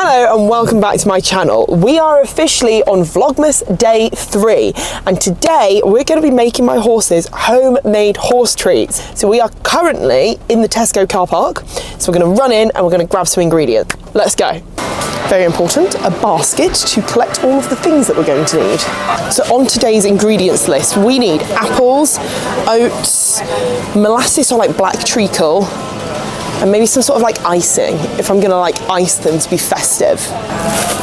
Hello and welcome back to my channel. We are officially on Vlogmas day 3 and today we're going to be making my horses homemade horse treats. So we are currently in the Tesco car park, so we're going to run in and we're going to grab some ingredients. Let's go. Very important, a basket to collect all of the things that we're going to need. So on today's ingredients list we need apples, oats, molasses or like black treacle, and maybe some sort of like icing, if I'm gonna like ice them to be festive.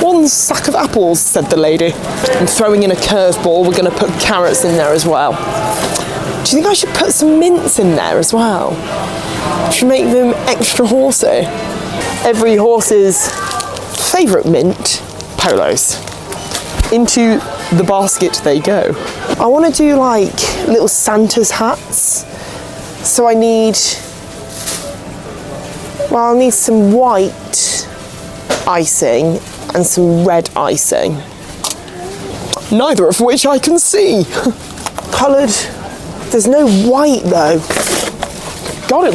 1 sack of apples, said the lady. I'm throwing in a curveball, we're gonna put carrots in there as well. Do you think I should put some mints in there as well? To make them extra horsey? Every horse's favourite mint, polos. Into the basket they go. I wanna do like little Santa's hats. So I need, well, I'll need some white icing and some red icing. Neither of which I can see. Coloured, there's no white though. God, it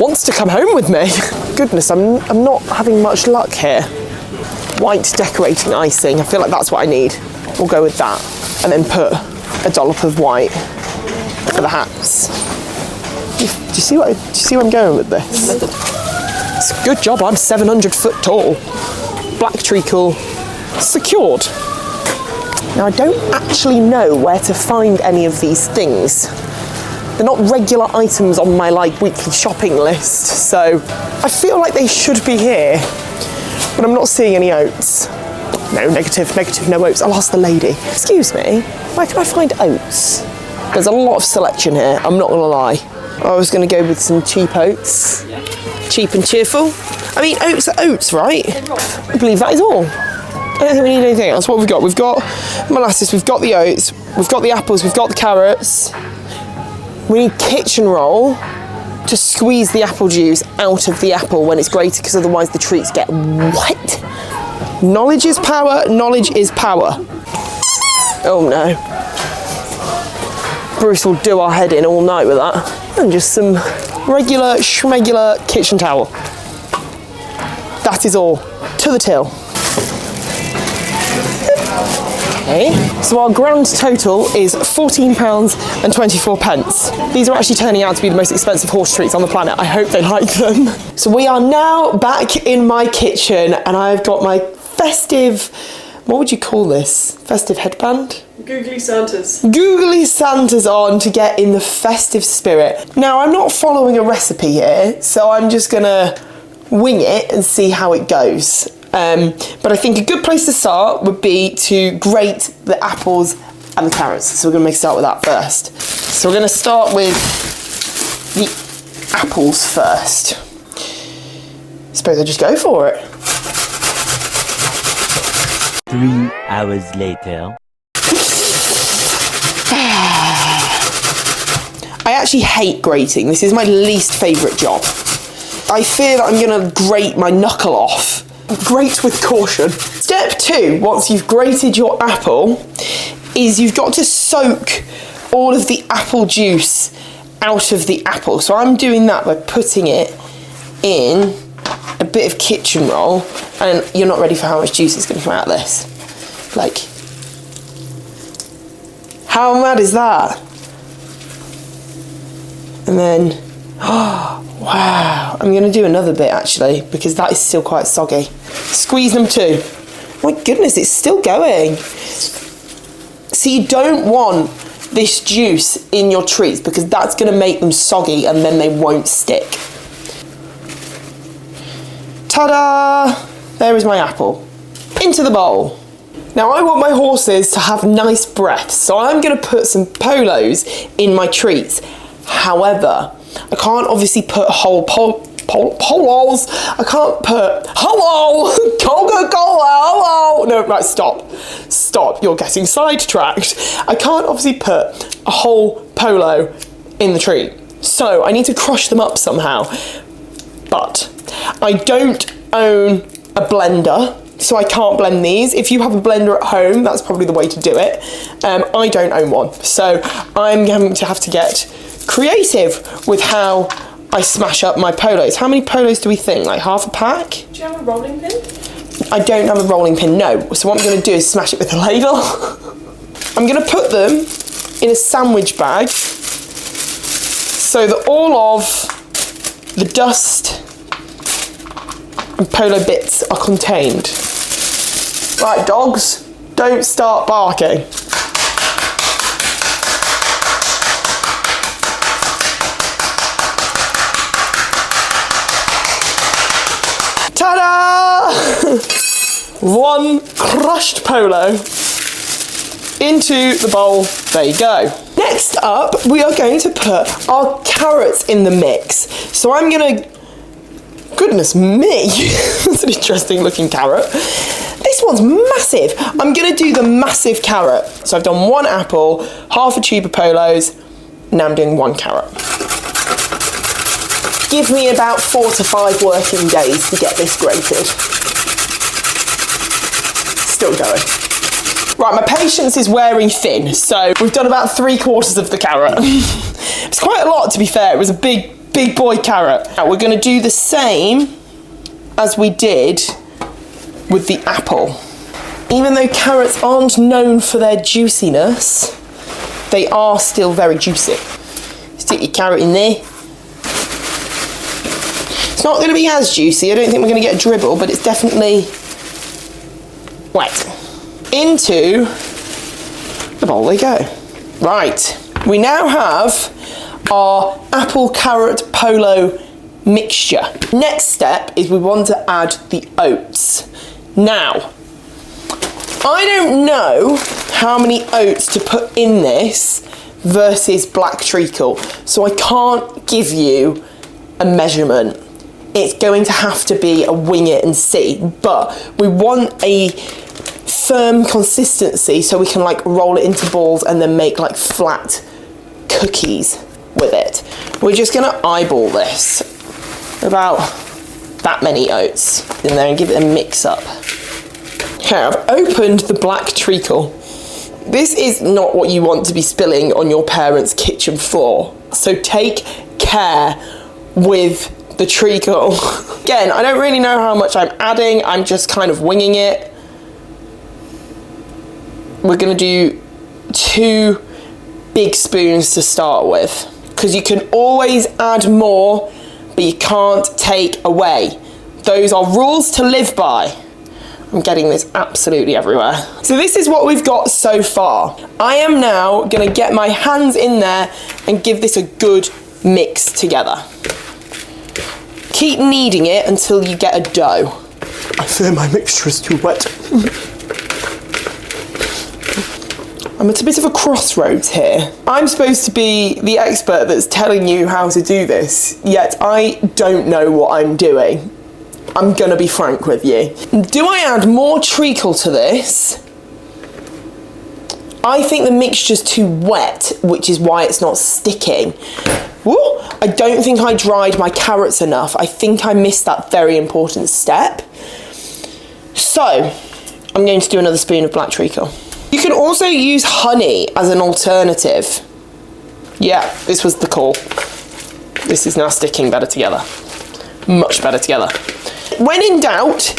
wants to come home with me. Goodness, I'm not having much luck here. White decorating icing, I feel like that's what I need. We'll go with that. And then put a dollop of white for the hats. Do you see where I'm going with this? It's a good job I'm 700 foot tall. Black treacle secured. Now I don't actually know where to find any of these things. They're not regular items on my like weekly shopping list, so I feel like they should be here, but I'm not seeing any oats. No, negative, no oats. I'll ask the lady. Excuse me, where can I find oats? There's a lot of selection here, I'm not gonna lie. I was gonna go with some cheap oats. Cheap and cheerful. I mean, oats are oats, right? I believe that is all. I don't think we need anything else. What have we got? We've got molasses, we've got the oats, we've got the apples, we've got the carrots. We need kitchen roll to squeeze the apple juice out of the apple when it's grated, because otherwise the treats get wet. Knowledge is power, knowledge is power. Oh no. Bruce will do our head in all night with that. And just some regular schmegular kitchen towel. That is all. To the till. Okay, so our grand total is £14.24. These are actually turning out to be the most expensive horse treats on the planet. I hope they like them. So we are now back in my kitchen and I've got my festive, what would you call this? Festive headband? Googly Santas. Googly Santas on to get in the festive spirit. Now, I'm not following a recipe here, so I'm just gonna wing it and see how it goes. But I think a good place to start would be to grate the apples and the carrots. So we're gonna start with that first. So we're gonna start with the apples first. I suppose I'll just go for it. 3 hours later. I actually hate grating. This is my least favourite job. I fear that I'm gonna grate my knuckle off. Grate with caution. Step 2, once you've grated your apple, is you've got to soak all of the apple juice out of the apple. So I'm doing that by putting it in a bit of kitchen roll, and you're not ready for how much juice is gonna come out of this. Like, how mad is that? And then, oh, wow. I'm gonna do another bit actually, because that is still quite soggy. Squeeze them too. My goodness, it's still going. So you don't want this juice in your treats because that's gonna make them soggy and then they won't stick. Ta-da! There is my apple. Into the bowl. Now I want my horses to have nice breath, so I'm gonna put some polos in my treats. However, I can't obviously put whole polos. I can't put, hello, Coca-Cola, hello. No, right, stop. Stop, you're getting sidetracked. I can't obviously put a whole polo in the treat. So I need to crush them up somehow. But I don't own a blender, so I can't blend these. If you have a blender at home, that's probably the way to do it. I don't own one, so I'm going to have to get creative with how I smash up my polos. How many polos do we think? Like half a pack? Do you have a rolling pin? I don't have a rolling pin, no. So what I'm going to do is smash it with a ladle. I'm going to put them in a sandwich bag so that all of the dust and polo bits are contained. Right, dogs, don't start barking. Ta-da! One crushed polo into the bowl. There you go. Next up, we are going to put our carrots in the mix. So I'm gonna, goodness me, that's an interesting looking carrot. This one's massive. I'm gonna do the massive carrot. So I've done 1 apple, half a tube of polos, now I'm doing 1 carrot. Give me about 4 to 5 working days to get this grated. Still going. Right, my patience is wearing thin, so we've done about 3/4 of the carrot. It's quite a lot, to be fair. It was a big boy carrot. Now we're gonna do the same as we did with the apple. Even though carrots aren't known for their juiciness, they are still very juicy. Stick your carrot in there. It's not going to be as juicy. I don't think we're going to get a dribble, but it's definitely wet. Into the bowl they go. Right, we now have our apple carrot polo mixture. Next step is we want to add the oats. Now, I don't know how many oats to put in this versus black treacle, so I can't give you a measurement. It's going to have to be a wing it and see, but we want a firm consistency so we can like roll it into balls and then make like flat cookies with it. We're just gonna eyeball this, about that many oats in there, and give it a mix up. Here, I've opened the black treacle. This is not what you want to be spilling on your parents' kitchen floor, so take care with the treacle. Again, I don't really know how much I'm adding, I'm just kind of winging it. We're gonna do 2 big spoons to start with, because you can always add more, but you can't take away. Those are rules to live by. I'm getting this absolutely everywhere. So this is what we've got so far. I am now gonna get my hands in there and give this a good mix together. Keep kneading it until you get a dough. I fear my mixture is too wet. I'm at a bit of a crossroads here. I'm supposed to be the expert that's telling you how to do this, yet I don't know what I'm doing. I'm gonna be frank with you. Do I add more treacle to this? I think the mixture's too wet, which is why it's not sticking. Woo! I don't think I dried my carrots enough. I think I missed that very important step. So, I'm going to do another spoon of black treacle. You can also use honey as an alternative. Yeah, this was the call. This is now sticking better together. Much better together. When in doubt,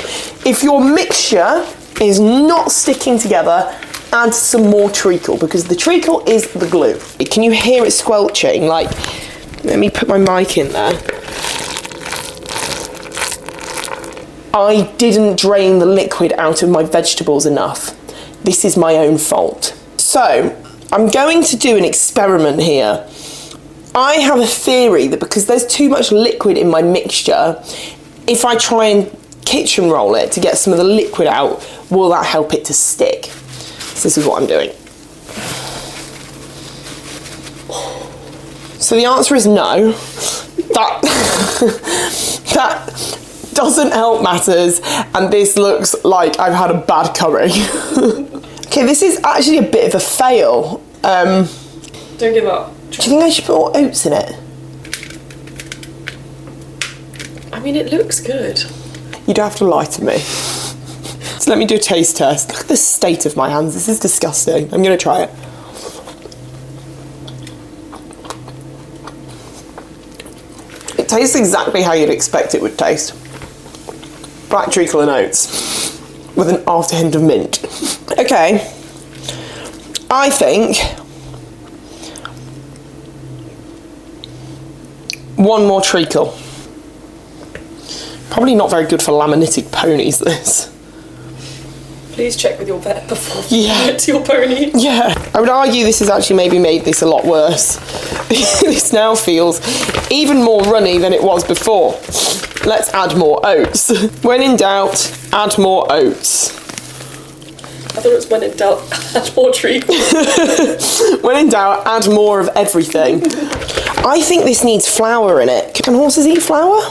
if your mixture is not sticking together, add some more treacle, because the treacle is the glue. Can you hear it squelching? Like, let me put my mic in there. I didn't drain the liquid out of my vegetables enough. This is my own fault. So, I'm going to do an experiment here. I have a theory that because there's too much liquid in my mixture, if I try and kitchen roll it to get some of the liquid out, will that help it to stick? So this is what I'm doing. So the answer is no. That doesn't help matters, and this looks like I've had a bad curry. Okay, this is actually a bit of a fail. Don't give up. Do you think I should put more oats in it? I mean, it looks good. You don't have to lie to me. So let me do a taste test. Look at the state of my hands. This is disgusting. I'm going to try it. It tastes exactly how you'd expect it would taste. Black treacle and oats. with an after hint of mint. Okay, I think one more treacle. Probably not very good for laminitic ponies, this. Please check with your vet before you Yeah. get to your pony. Yeah, I would argue this has actually maybe made this a lot worse. This now feels even more runny than it was before. Let's add more oats. When in doubt, add more oats. I thought it was when in doubt, add more treacle. When in doubt, add more of everything. I think this needs flour in it. Can horses eat flour?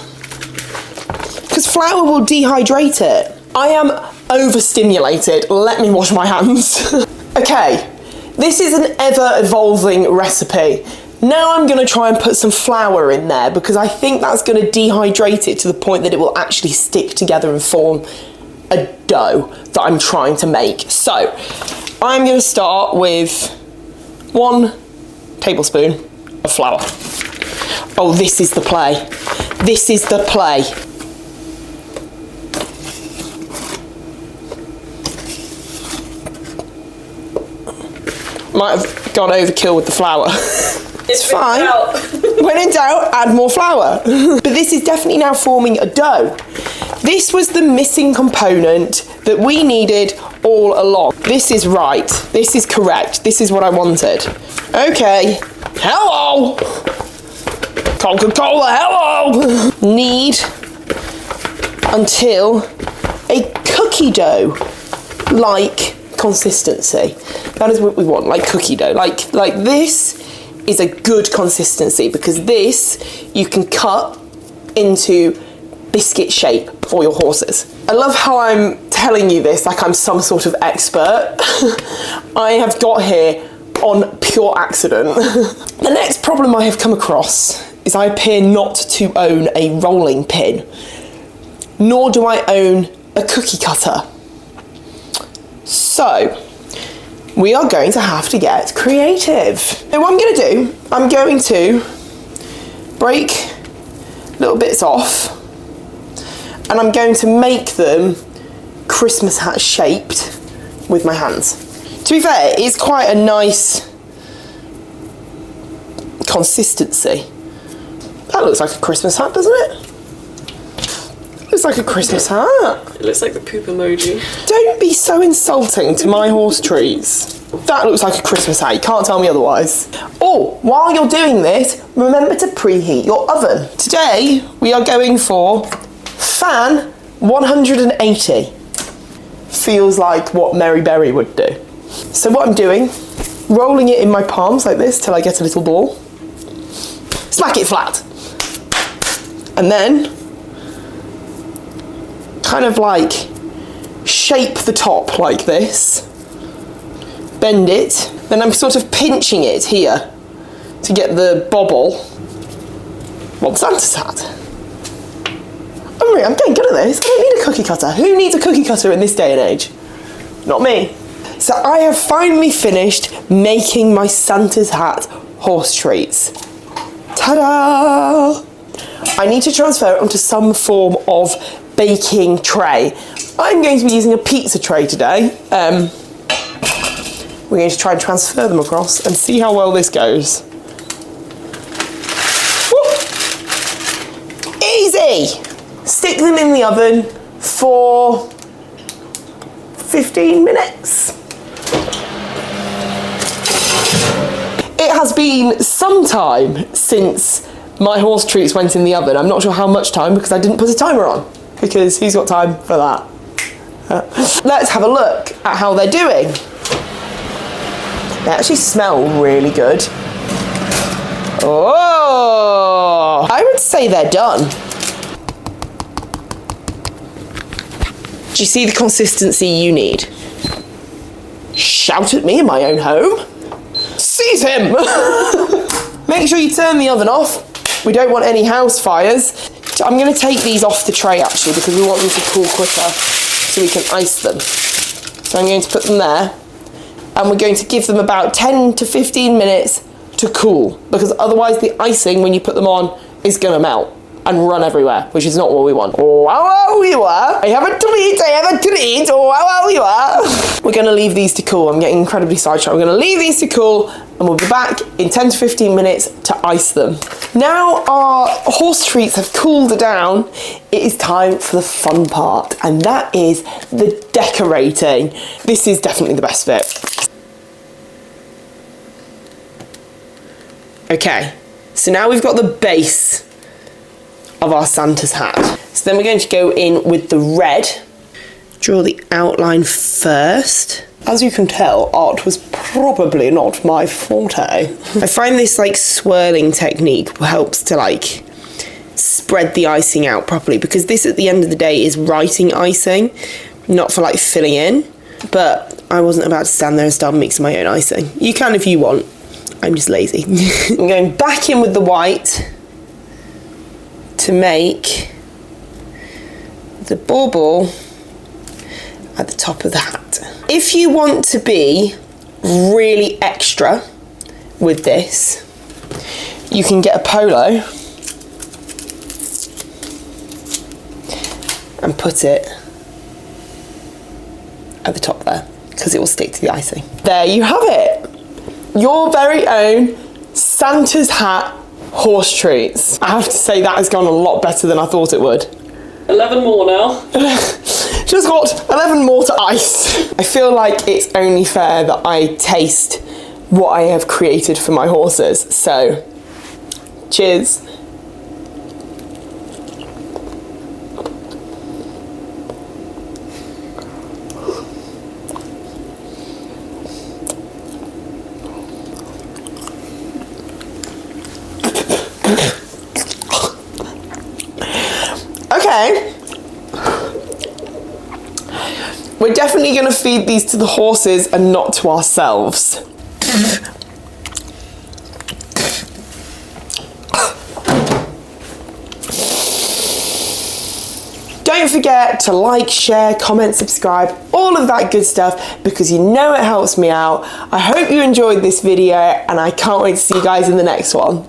Because flour will dehydrate it. I am overstimulated. Let me wash my hands. Okay, this is an ever-evolving recipe. Now I'm going to try and put some flour in there because I think that's going to dehydrate it to the point that it will actually stick together and form a dough that I'm trying to make. So, I'm going to start with 1 tablespoon of flour. Oh, this is the play. This is the play. Might have gone overkill with the flour. It's fine. When in doubt, add more flour. But this is definitely now forming a dough. This was the missing component that we needed all along. This is right. This is correct. This is what I wanted. Okay. Hello! Coca-Cola, hello! Need until a cookie dough like consistency. That is what we want, like cookie dough. Like this is a good consistency because this you can cut into biscuit shape for your horses. I love how I'm telling you this like I'm some sort of expert. I have got here on pure accident. The next problem I have come across is I appear not to own a rolling pin, nor do I own a cookie cutter. So, we are going to have to get creative. Now what I'm going to do, I'm going to break little bits off and I'm going to make them Christmas hat shaped with my hands. To be fair, it's quite a nice consistency. That looks like a Christmas hat, doesn't it? Looks like a Christmas hat. It looks like the poop emoji. Don't be so insulting to my horse trees. That looks like a Christmas hat, you can't tell me otherwise. Oh, while you're doing this, remember to preheat your oven. Today, we are going for fan 180. Feels like what Mary Berry would do. So what I'm doing, rolling it in my palms like this till I get a little ball. Smack it flat. And then, kind of like shape the top like this, bend it, then I'm sort of pinching it here to get the bobble. What Santa's hat. I'm getting good at this. I don't need a cookie cutter. Who needs a cookie cutter in this day and age? Not me. So I have finally finished making my Santa's hat horse treats. Ta-da! I need to transfer it onto some form of baking tray. I'm going to be using a pizza tray today. We're going to try and transfer them across and see how well this goes. Woo! Easy! Stick them in the oven for 15 minutes. It has been some time since my horse treats went in the oven. I'm not sure how much time because I didn't put a timer on. Because who's got time for that? Let's have a look at how they're doing. They actually smell really good. Oh, I would say they're done. Do you see the consistency you need? Shout at me in my own home. Seize him! Make sure you turn the oven off. We don't want any house fires. I'm going to take these off the tray actually because we want them to cool quicker so we can ice them. So I'm going to put them there and we're going to give them about 10 to 15 minutes to cool because otherwise the icing when you put them on is going to melt. and run everywhere, which is not what we want. Wow, you are. I have a treat. Wow, you are. We're gonna leave these to cool. I'm getting incredibly sidetracked. We're gonna leave these to cool and we'll be back in 10 to 15 minutes to ice them. Now our horse treats have cooled down, it is time for the fun part, and that is the decorating. This is definitely the best bit. Okay, so now we've got the base of our Santa's hat. So then we're going to go in with the red. Draw the outline first. As you can tell, art was probably not my forte. I find this like swirling technique helps to like spread the icing out properly, because this at the end of the day is writing icing, not for like filling in. But I wasn't about to stand there and start mixing my own icing. You can if you want. I'm just lazy. I'm going back in with the white to make the bauble at the top of the hat. If you want to be really extra with this, you can get a polo and put it at the top there, because it will stick to the icing. There you have it. Your very own Santa's hat horse treats. I have to say that has gone a lot better than I thought it would. 11 more now. Just got 11 more to ice. I feel like it's only fair that I taste what I have created for my horses. So, cheers. Okay. We're definitely going to feed these to the horses and not to ourselves. Don't forget to like, share, comment, subscribe, all of that good stuff, because you know it helps me out. I hope you enjoyed this video and I can't wait to see you guys in the next one.